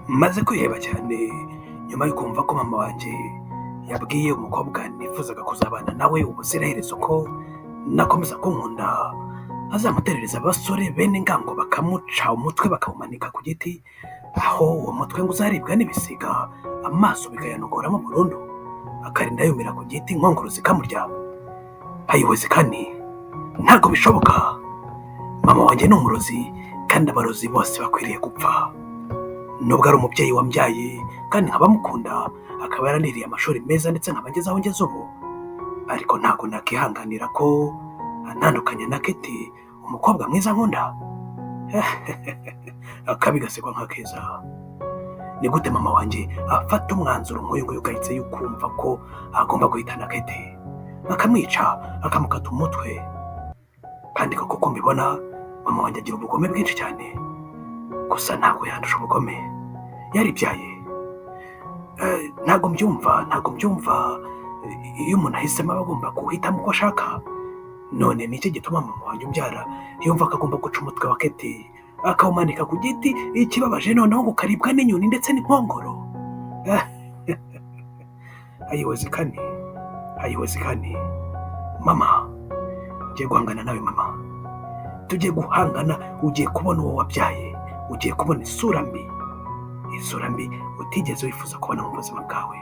maze kwiheba cyane nyuma yo kumva ko mama wanjye yabwiye umukobwa nifuzaga kuzabana nawe ubuziraherezo ko nakomeza kunkunda azamuterereza abasore bene ngango bakamuca umutwe bakawumanika ku giti, aho uwo mutwe ngo uzaribwa n'ibisiga amaso bikayanogoramo burundu akarinda yumira ku giti inkongoro zikamurya. Ayiwezi kane ntabwo bishoboka. Mama wanjye ni umurozi kandi abarozi bose bakwiriye gupfa. Nubwo ari umubyeyi wambyaye kandi nkaba mukunda, akaba yaraniriye amashuri meza ndetse nkaba ngeze aho ngeze ubu, ariko ntabwo nakihanganira ko antandukanya na Keti, umukobwa mwiza nkunda. Akabi gasekwa nka keza. Ni gute mama wanjye afata umwanzuro nk'uyu nguyu ugahitse yukumva ko agomba guhitana Keti, akamwica akamukata umutwe? Kandi koko mbibona mama wanjye agira ubugome bwinshi cyane, gusa ntabwo yandusha ubugome, yaribyaye. Ntabwo mbyumva iyo umuntu ahisemo aba agomba guhitamo uko ashaka. None ni iki gituma mama wanjye umbyara yumva ko agomba guca umutwe wa Keti akawumanika ku giti? Ikibabaje noneho ngo karibwa n'inyoni ndetse n'inkongoro. Ayiwezi kane. Mama, ngiye guhangana nawe mama, tugiye guhangana. Ugiye kubona uwo wabyaye, ugiye kubona isura mbi utigeze wifuza kubona mu buzima bwawe.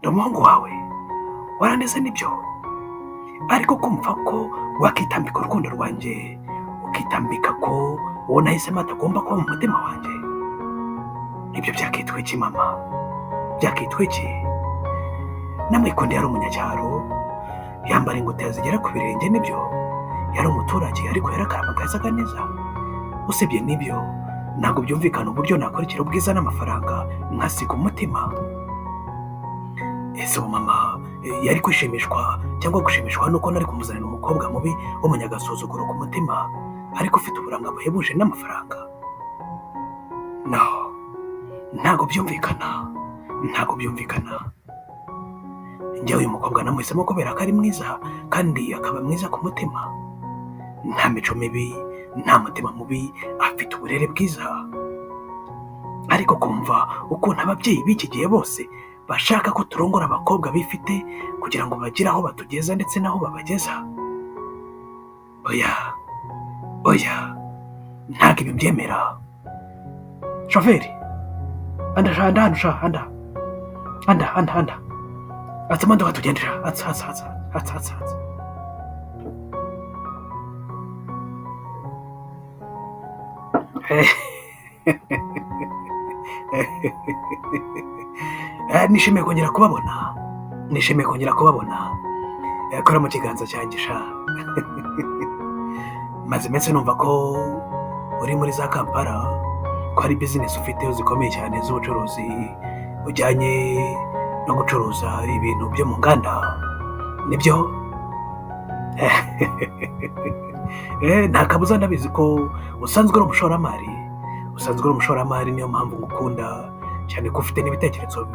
Ni umuhungu wawe, warandeze nibyo, ariko kumva ko wakitambika urukundo rwanjye, ukitambika ko uwo nahisemo atagomba kuba mu mutima wanjye, ibyo byakitwa iki mama? Byakitwa iki? Namwikunde yari umunyacyaro, yambara ingutiya zigera ku birenge, nibyo yari umuturage ariko yarakarabagazaga neza. Usibye n'ibyo ntabwo byumvikana uburyo nakurikira ubwiza n'amafaranga nkasiga umutima. Ese uwo mama yari kwishimishwa cyangwa gushimishwa nuko nari kumuzanira umukobwa mubi w'umunyagasuzuguro ku mutima ariko ufite uburanga buhebuje n'amafaranga? No, ntabwo byumvikana. Njyewe uyu mukobwa namuhisemo kubera ko ari mwiza kandi akaba mwiza ku mutima, nta mico mibi, nta mutima mubi, afite uburere bwiza. Ariko kumva ukuntu ababyeyi b'iki gihe bose bashaka ko turongora abakobwa bifite kugira ngo bagire aho batugeza ndetse n'aho babageza. Oya, ntabwo ibi mbyemera. Shoferi, anda. Atsa imodoka tugendera, atsa. Nishimiye kongera kubabona. Kora mu kiganza cyanjye sha. Maze iminsi numva ko uri muri za Kampala, ko hari bizinesi ufite zikomeye cyane z'ubucuruzi bujyanye no gucuruza ibintu byo mu nganda, nibyo? Nta kabuza ndabizi ko usanzwe uri umushoramari, niyo mpamvu ngukunda cyane, ko ufite n'ibitekerezo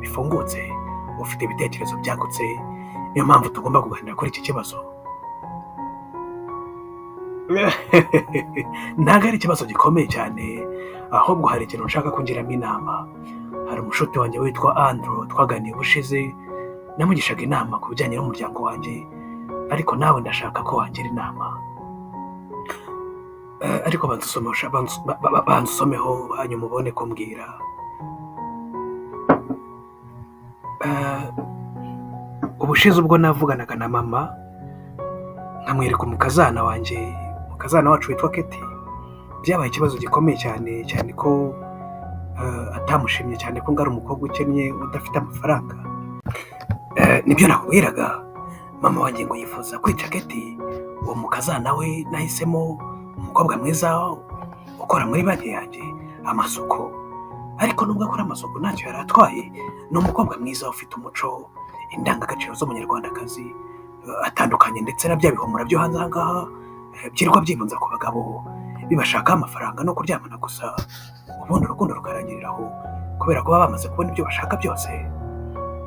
bifungutse, ufite ibitekerezo byagutse, niyo mpamvu tugomba kuganira kuri iki kibazo. Ntabwo ari ikibazo gikomeye cyane, ahubwo hari ikintu nshaka kungiramo inama. Hari umushuti wanjye witwa Andrew twaganiye ubushize, namugishaga inama ku bijyanye n'umuryango wanjye, ariko nawe ndashaka ko wangira inama. Ariko banzusomeho hanyuma ubone kumbwira. Ubushize ubwo navuganaga na mama nkamwereka umukazana wacu witwa Keti, byabaye ikibazo gikomeye cyane ko atamushimye cyane, ko ngari umukobwa ukennye udafite amafaranga. Nibyo nakubwiraga, mama wanjye ngo yifuza kwica Keti. Uwo mukazana we nahisemo umukobwa mwiza ukora muri banki yanjye amasuku, ariko nubwo akora amasuku ntacyo yari atwaye. Ni umukobwa mwiza ufite umuco, indangagaciro z'umunyarwandakazi, atandukanye ndetse na bya bihomora byo hanze aha ngaha byirirwa byibunza ku bagabo bibashakaho amafaranga no kuryamana gusa, ubundi urukundo rukarangirira aho kubera ko baba bamaze kubona ibyo bashaka byose.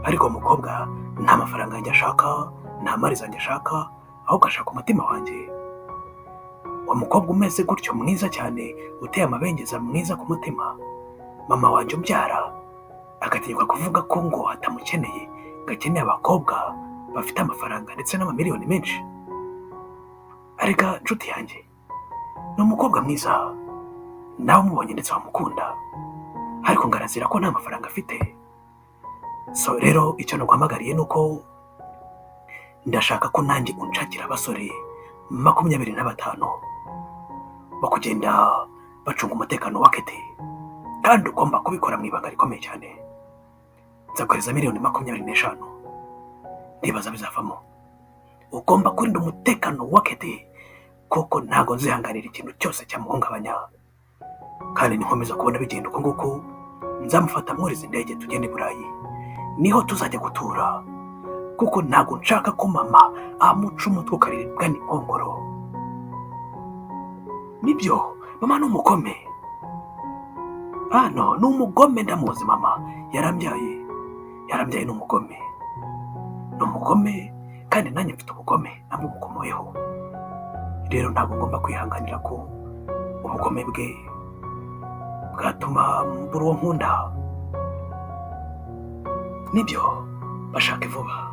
Ariko umukobwa nta mafaranga yanjye ashaka, nta mari zanjye ashaka, ahubwo ashaka umutima wanjye. uwo mukobwa umeze gutyo mwiza cyane, uteye amabengeza, mwiza ku mutima, mama wanjye umbyara agategekwa kuvuga ko ngo atamukeneye, ngo akeneye abakobwa bafite amafaranga ndetse n'amamiliyoni menshi? Arega nshuti yanjye, ni umukobwa mwiza, nawe umubonye ndetse wamukunda, ariko ngarazira ko nta mafaranga afite. So rero icyo naguhamagariye ni uko ndashaka ko nanjye unshakira abasore 25 bo kugenda bacunga umutekano wa Keti, kandi ugomba kubikora mu ibanga rikomeye cyane. Nzakohereza miliyoni 25, ndibaza bizavamo. Ugomba kurinda umutekano wa Keti, kuko ntago nzihanganira ikintu cyose cyamuhungabanya. Kandi ninkomeza kubona bigenda uko nguko, nzamufata mwuriza indege tugende i Burayi, niho tuzajya gutura, kuko ntago nshaka ko mama amuca umutwe ukariribwa n'inkongoro. Nibyo, mama ni umugome. Hano ni umugome, ndamuzi. Mama yarambyaye ni umugome. Ni umugome, kandi nanjye mfite ubugome namumukomoyeho. Rero ntabwo ngomba kwihanganira ko ubugome bwe bwatuma mbura uwo nkunda. Nibyo, bashake vuba.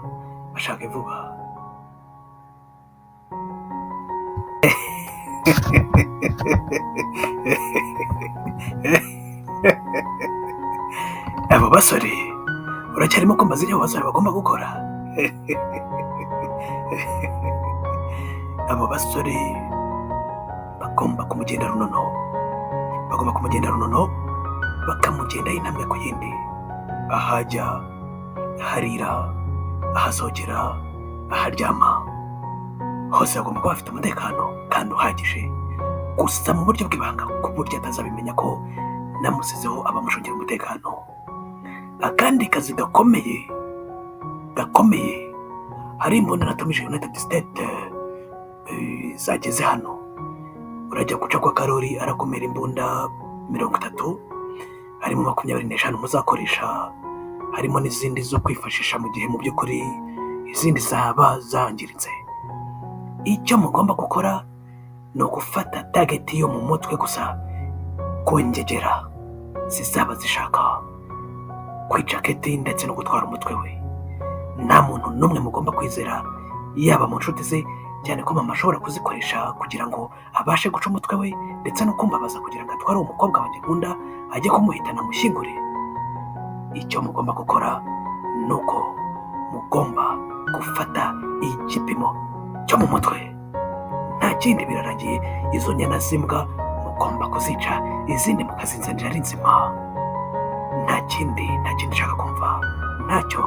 Abo basore uracyarimo kumbaza ibyo basore bagomba gukora? Abo basore bagomba kumugenda runono, bakamugendaho intambwe ku yindi, ahajya, aharira, ahasohokera, aharyama, hose bagomba kuba bafite umutekano kandi uhagije, gusa mu buryo bw'ibanga, ku buryo atazabimenya ko namusizeho abamushongera umutekano. Akandi kazi gakomeye, hari imbunda natumije United States zageze hano. Urajya guca kwa Karori, arakomera imbunda 30, harimo 25 muzakoresha, harimo n'izindi zo kwifashisha mu gihe mu by'ukuri izindi zaba zangiritse. Icyo mugomba gukora ni ugufata target yo mu mutwe gusa, kongegera zizaba zishaka kwica Keti ndetse no gutwara umutwe we. Nta muntu n'umwe mugomba kwizera, yaba mu nshuti ze, cyane ko mama ashobora kuzikoresha kugira ngo abashe guca umutwe we ndetse no kumbabaza kugira ngo atware uwo mukobwa wanjye nkunda ajye kumuhitana mushyingure. Icyo mugomba gukora ni uko mugomba gufata igipimo cyo mu mutwe, nta kindi, birarangiye. Izo nyana z'imbwa mugomba kuzica, izindi mukazinzanira ari nzima. Nta kindi nshaka kumva, ntacyo.